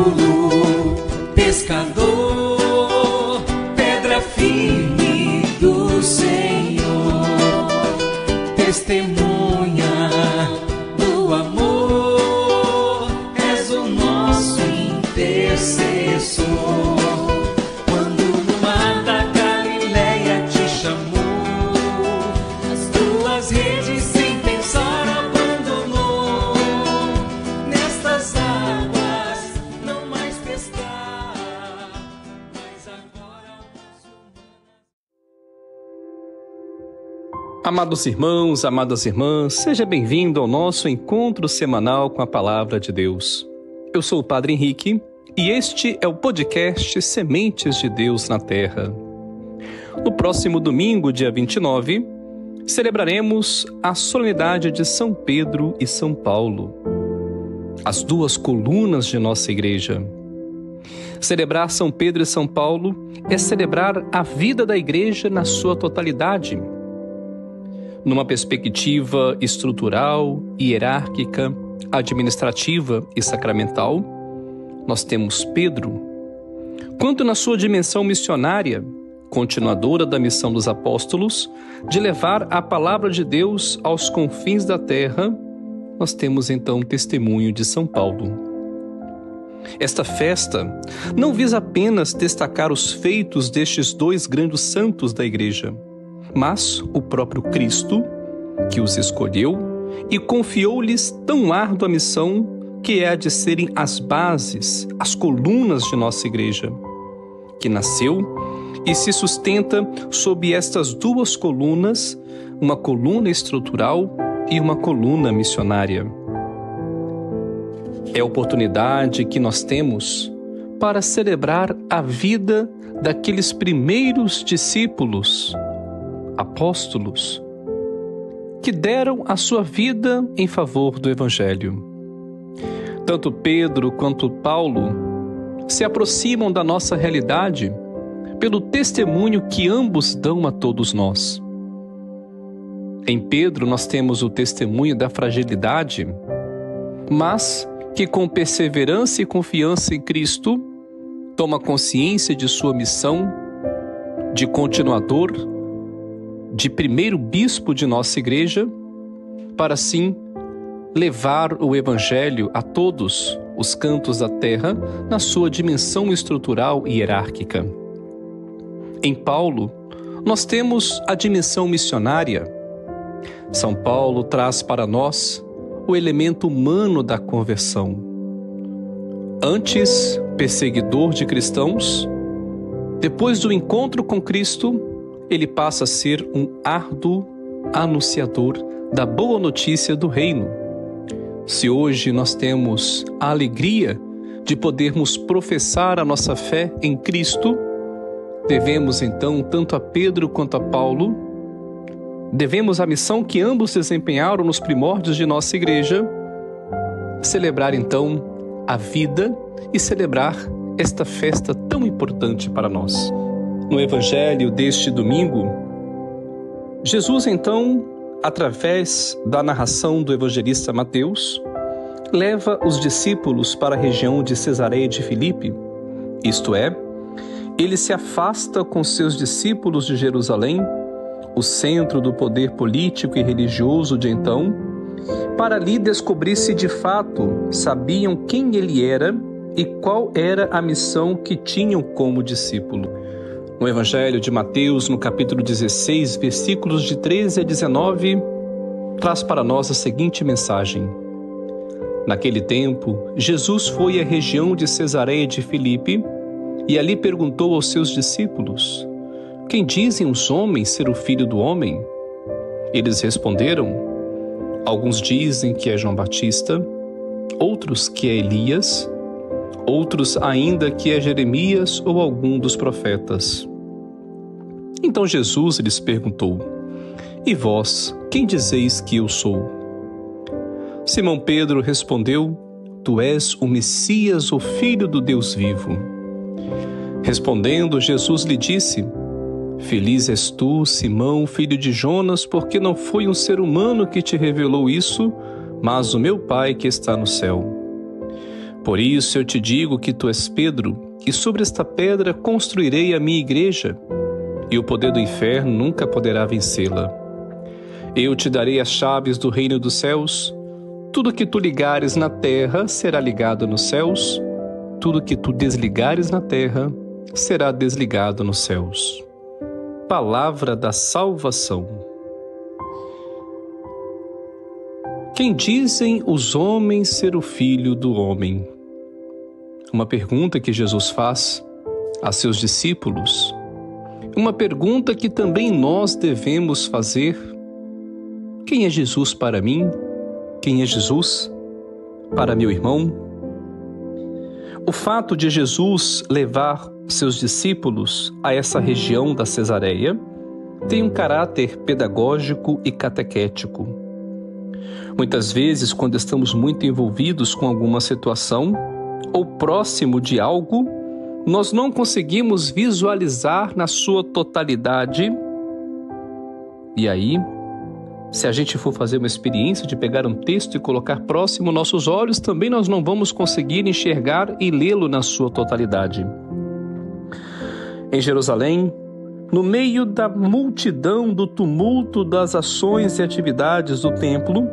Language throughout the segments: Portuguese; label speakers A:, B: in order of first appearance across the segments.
A: discípulo, pescador, pedra firme do Senhor, testemunha do amor, és o nosso intercessor. Quando no mar da Galileia te chamou, as tuas redes sem pensar abandonou. Nestas águas não mais pescar, mas agora
B: Amados irmãos, amadas irmãs, seja bem-vindo ao nosso encontro semanal com a Palavra de Deus. Eu sou o Padre Henrique e este é o podcast Sementes de Deus na Terra. No próximo domingo, dia 29, celebraremos a solenidade de São Pedro e São Paulo, as duas colunas de nossa igreja. Celebrar São Pedro e São Paulo é celebrar a vida da igreja na sua totalidade. Numa perspectiva estrutural, hierárquica, administrativa e sacramental, nós temos Pedro, quanto na sua dimensão missionária, continuadora da missão dos apóstolos, de levar a palavra de Deus aos confins da terra, nós temos então o testemunho de São Paulo. Esta festa não visa apenas destacar os feitos destes dois grandes santos da igreja, mas o próprio Cristo, que os escolheu e confiou-lhes tão árdua missão que é a de serem as bases, as colunas de nossa igreja, que nasceu e se sustenta sob estas duas colunas, uma coluna estrutural e uma coluna missionária. É a oportunidade que nós temos para celebrar a vida daqueles primeiros discípulos, apóstolos, que deram a sua vida em favor do Evangelho. Tanto Pedro quanto Paulo se aproximam da nossa realidade pelo testemunho que ambos dão a todos nós. Em Pedro nós temos o testemunho da fragilidade, mas que com perseverança e confiança em Cristo toma consciência de sua missão de continuador, de primeiro bispo de nossa igreja, para assim levar o Evangelho a todos os cantos da terra na sua dimensão estrutural e hierárquica. Em Paulo, nós temos a dimensão missionária. São Paulo traz para nós o elemento humano da conversão. Antes perseguidor de cristãos, depois do encontro com Cristo, ele passa a ser um árduo anunciador da boa notícia do reino. Se hoje nós temos a alegria de podermos professar a nossa fé em Cristo, devemos então, tanto a Pedro quanto a Paulo, devemos a missão que ambos desempenharam nos primórdios de nossa igreja, celebrar então a vida e celebrar esta festa tão importante para nós. No Evangelho deste domingo, Jesus então, através da narração do evangelista Mateus, leva os discípulos para a região de Cesareia de Filipe, isto é, ele se afasta com seus discípulos de Jerusalém, o centro do poder político e religioso de então, para ali descobrir se de fato sabiam quem ele era e qual era a missão que tinham como discípulo. No Evangelho de Mateus, no capítulo 16, versículos de 13 a 19, traz para nós a seguinte mensagem. Naquele tempo, Jesus foi à região de Cesareia de Filipe e ali perguntou aos seus discípulos: quem dizem os homens ser o Filho do Homem? Eles responderam: alguns dizem que é João Batista, outros que é Elias, outros ainda que é Jeremias ou algum dos profetas. Então Jesus lhes perguntou: e vós, quem dizeis que eu sou? Simão Pedro respondeu: tu és o Messias, o Filho do Deus vivo. Respondendo, Jesus lhe disse: feliz és tu, Simão, filho de Jonas, porque não foi um ser humano que te revelou isso, mas o meu Pai que está no céu. Por isso eu te digo que tu és Pedro, e sobre esta pedra construirei a minha igreja, e o poder do inferno nunca poderá vencê-la. Eu te darei as chaves do reino dos céus. Tudo que tu ligares na terra será ligado nos céus. Tudo que tu desligares na terra será desligado nos céus. Palavra da salvação. Quem dizem os homens ser o Filho do Homem? Uma pergunta que Jesus faz a seus discípulos. Uma pergunta que também nós devemos fazer. Quem é Jesus para mim? Quem é Jesus para meu irmão? O fato de Jesus levar seus discípulos a essa região da Cesareia tem um caráter pedagógico e catequético. Muitas vezes, quando estamos muito envolvidos com alguma situação ou próximo de algo, nós não conseguimos visualizar na sua totalidade. E aí, se a gente for fazer uma experiência de pegar um texto e colocar próximo nossos olhos, também nós não vamos conseguir enxergar e lê-lo na sua totalidade. Em Jerusalém, no meio da multidão, do tumulto das ações e atividades do templo,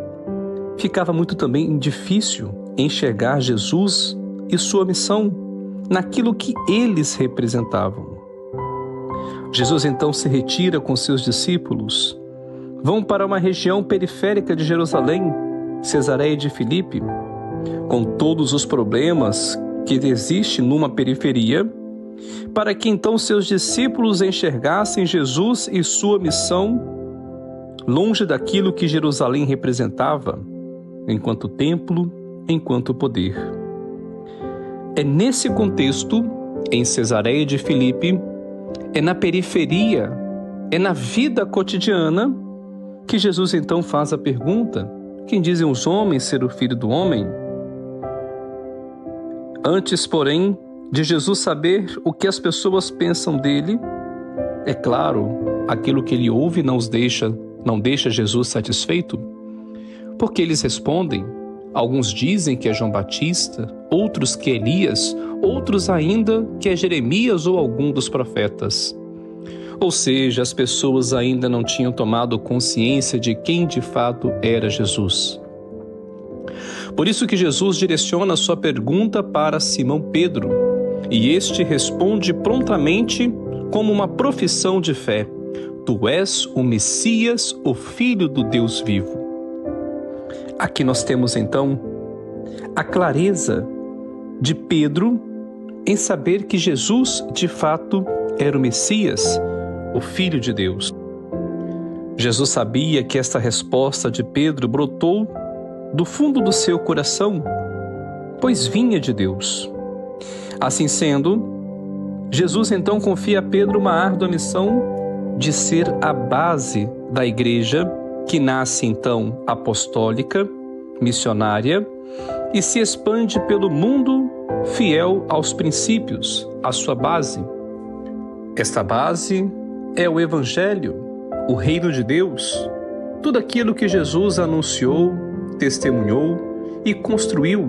B: ficava muito também difícil enxergar Jesus e sua missão naquilo que eles representavam. Jesus então se retira com seus discípulos, vão para uma região periférica de Jerusalém, Cesareia de Filipe, com todos os problemas que existem numa periferia, para que então seus discípulos enxergassem Jesus e sua missão longe daquilo que Jerusalém representava, enquanto templo, enquanto poder. É nesse contexto, em Cesareia de Filipe, é na periferia, é na vida cotidiana, que Jesus então faz a pergunta: quem dizem os homens ser o Filho do Homem? Antes, porém, de Jesus saber o que as pessoas pensam dele, é claro, aquilo que ele ouve não deixa Jesus satisfeito, porque eles respondem. Alguns dizem que é João Batista, outros que é Elias, outros ainda que é Jeremias ou algum dos profetas. Ou seja, as pessoas ainda não tinham tomado consciência de quem de fato era Jesus. Por isso que Jesus direciona sua pergunta para Simão Pedro, e este responde prontamente como uma profissão de fé: Tu és o Messias, o Filho do Deus vivo. Aqui nós temos então a clareza de Pedro em saber que Jesus de fato era o Messias, o Filho de Deus. Jesus sabia que esta resposta de Pedro brotou do fundo do seu coração, pois vinha de Deus. Assim sendo, Jesus então confia a Pedro uma árdua missão de ser a base da igreja, que nasce então apostólica, missionária, e se expande pelo mundo fiel aos princípios, à sua base. Esta base é o Evangelho, o reino de Deus, tudo aquilo que Jesus anunciou, testemunhou e construiu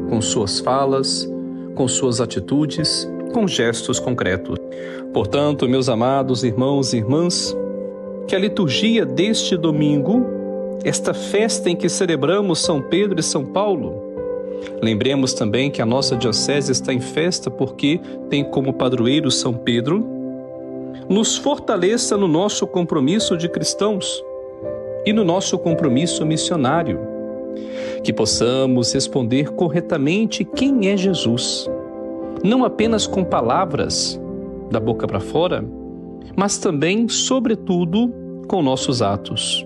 B: com suas falas, com suas atitudes, com gestos concretos. Portanto, meus amados irmãos e irmãs, que a liturgia deste domingo, esta festa em que celebramos São Pedro e São Paulo, lembremos também que a nossa diocese está em festa porque tem como padroeiro São Pedro, nos fortaleça no nosso compromisso de cristãos e no nosso compromisso missionário, que possamos responder corretamente quem é Jesus, não apenas com palavras da boca para fora, mas também, sobretudo, com nossos atos.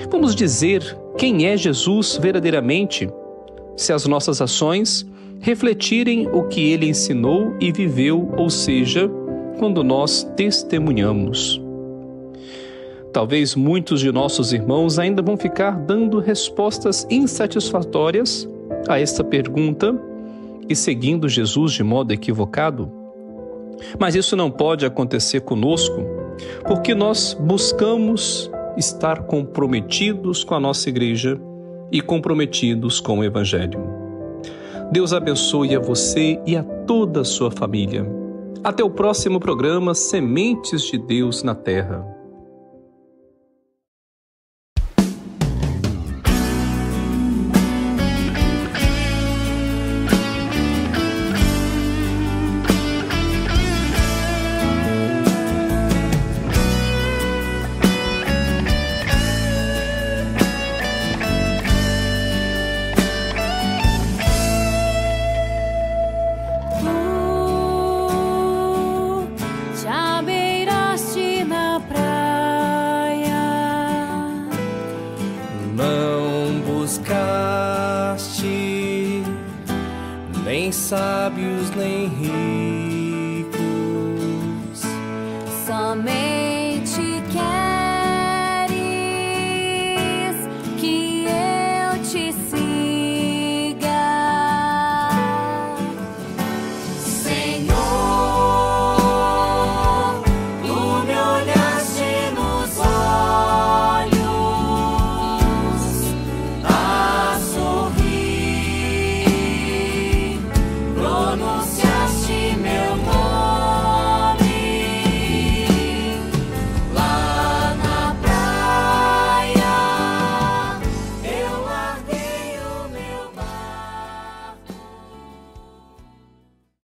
B: Vamos dizer quem é Jesus verdadeiramente, se as nossas ações refletirem o que ele ensinou e viveu, ou seja, quando nós testemunhamos. Talvez muitos de nossos irmãos ainda vão ficar dando respostas insatisfatórias a esta pergunta e seguindo Jesus de modo equivocado. Mas isso não pode acontecer conosco, porque nós buscamos estar comprometidos com a nossa igreja e comprometidos com o Evangelho. Deus abençoe a você e a toda a sua família. Até o próximo programa Sementes de Deus na Terra.
C: Nem sábios, nem ricos,